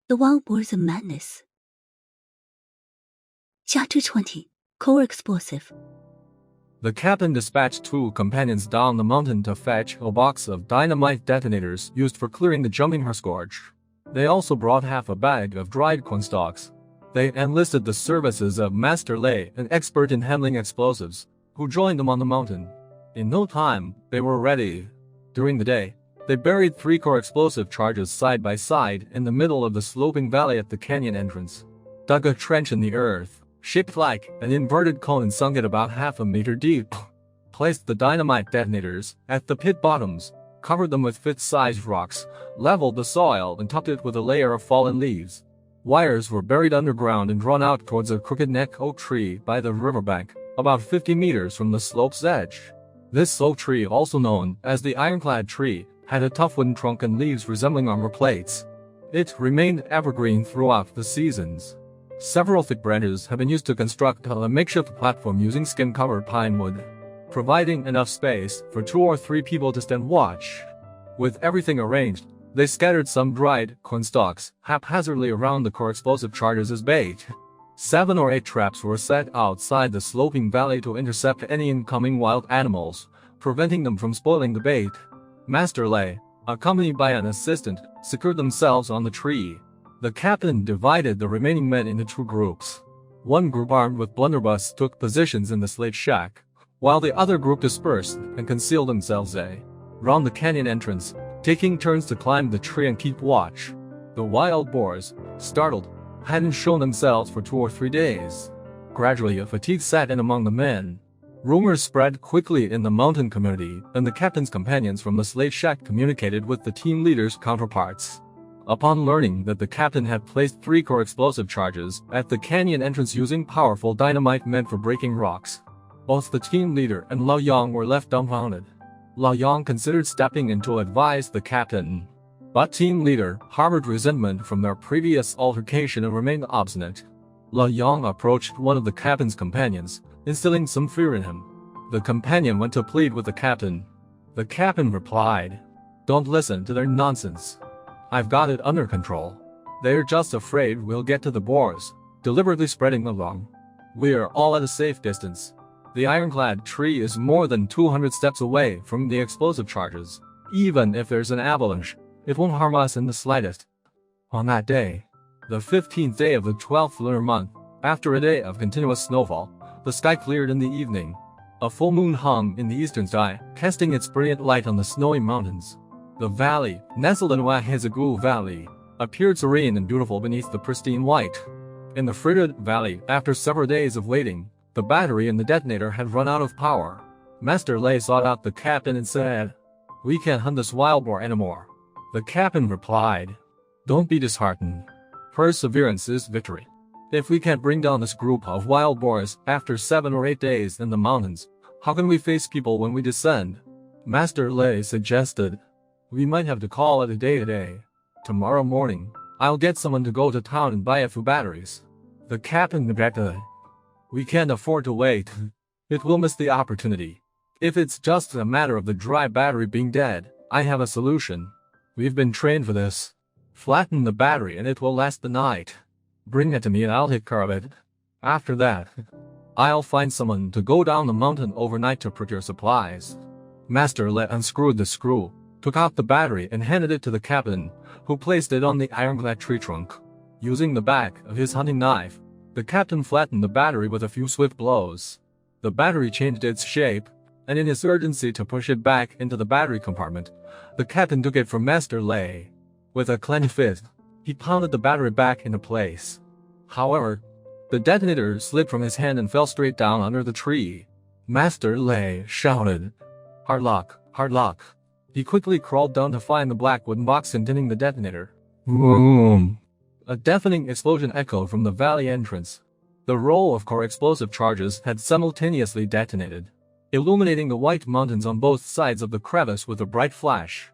The Wild Boars of Madness. Chapter 20. Coexisting. The captain dispatched 2 companions down the mountain to fetch a box of dynamite detonators used for clearing the jumping scourge. They also brought half a bag of dried cornstalks. They enlisted the services of Master Lei, an expert in handling explosives, who joined them on the mountain. In no time, they were ready. During the day, they buried 3 core explosive charges side by side in the middle of the sloping valley at the canyon entrance, dug a trench in the earth, shaped like an inverted cone and sunk it about half a meter deep, placed the dynamite detonators at the pit bottoms, covered them with fist-sized rocks, leveled the soil and topped it with a layer of fallen leaves. Wires were buried underground and drawn out towards a crooked neck oak tree by the riverbank, about 50 meters from the slope's edge. This oak tree, also known as the ironclad tree, had a tough wooden trunk and leaves resembling armor plates. It remained evergreen throughout the seasons. Several thick branches have been used to construct a makeshift platform using skin-covered pine wood, providing enough space for 2 or 3 people to stand watch. With everything arranged, they scattered some dried cornstalks haphazardly around the core explosive charges as bait. 7 or 8 traps were set outside the sloping valley to intercept any incoming wild animals, preventing them from spoiling the bait. Master Lei, accompanied by an assistant, secured themselves on the tree. The captain divided the remaining men into 2 groups. One group armed with blunderbuss took positions in the slate shack, while the other group dispersed and concealed themselves around the canyon entrance, taking turns to climb the tree and keep watch. The wild boars, startled, hadn't shown themselves for 2 or 3 days. Gradually, a fatigue set in among the men. Rumors spread quickly in the mountain community, and the captain's companions from the slate shack communicated with the team leader's counterparts. Upon learning that the captain had placed 3 core explosive charges at the canyon entrance using powerful dynamite meant for breaking rocks, both the team leader and Lao Yang were left dumbfounded. Lao Yang considered stepping in to advise the captain, but team leader harbored resentment from their previous altercation and remained obstinate. Lao Yang approached one of the captain's companions, instilling some fear in him. The companion went to plead with the captain. The captain replied, "Don't listen to their nonsense. I've got it under control. They're just afraid we'll get to the Boars," deliberately spreading along. "We're all at a safe distance. The ironclad tree is more than 200 steps away from the explosive charges. Even if there's an avalanche, it won't harm us in the slightest." On that day, the 15th day of the 12th lunar month, after a day of continuous snowfall, the sky cleared in the evening. A full moon hung in the eastern sky, casting its brilliant light on the snowy mountains. The valley, nestled in Wahezagu Valley, appeared serene and beautiful beneath the pristine white. In the frigid valley, after several days of waiting, the battery and the detonator had run out of power. Master Lei sought out the captain and said, "We can't hunt this wild boar anymore." The captain replied, "Don't be disheartened. Perseverance is victory. If we can't bring down this group of wild boars after 7 or 8 days in the mountains, how can we face people when we descend?" Master Lei suggested, "We might have to call it a day today. Tomorrow morning, I'll get someone to go to town and buy a few batteries." The captain objected. "We can't afford to wait. It will miss the opportunity. If it's just a matter of the dry battery being dead, I have a solution. We've been trained for this. Flatten the battery and it will last the night. Bring it to me and I'll take care of it. After that, I'll find someone to go down the mountain overnight to procure supplies." Master Lei unscrewed the screw, took out the battery and handed it to the captain, who placed it on the ironclad tree trunk. Using the back of his hunting knife, the captain flattened the battery with a few swift blows. The battery changed its shape, and in his urgency to push it back into the battery compartment, the captain took it from Master Lei. With a clenched fist, he pounded the battery back into place. However, the detonator slid from his hand and fell straight down under the tree. Master Lei shouted, "Hard luck, hard luck." He quickly crawled down to find the black wooden box containing the detonator. Boom! A deafening explosion echoed from the valley entrance. The row of core explosive charges had simultaneously detonated, illuminating the white mountains on both sides of the crevice with a bright flash.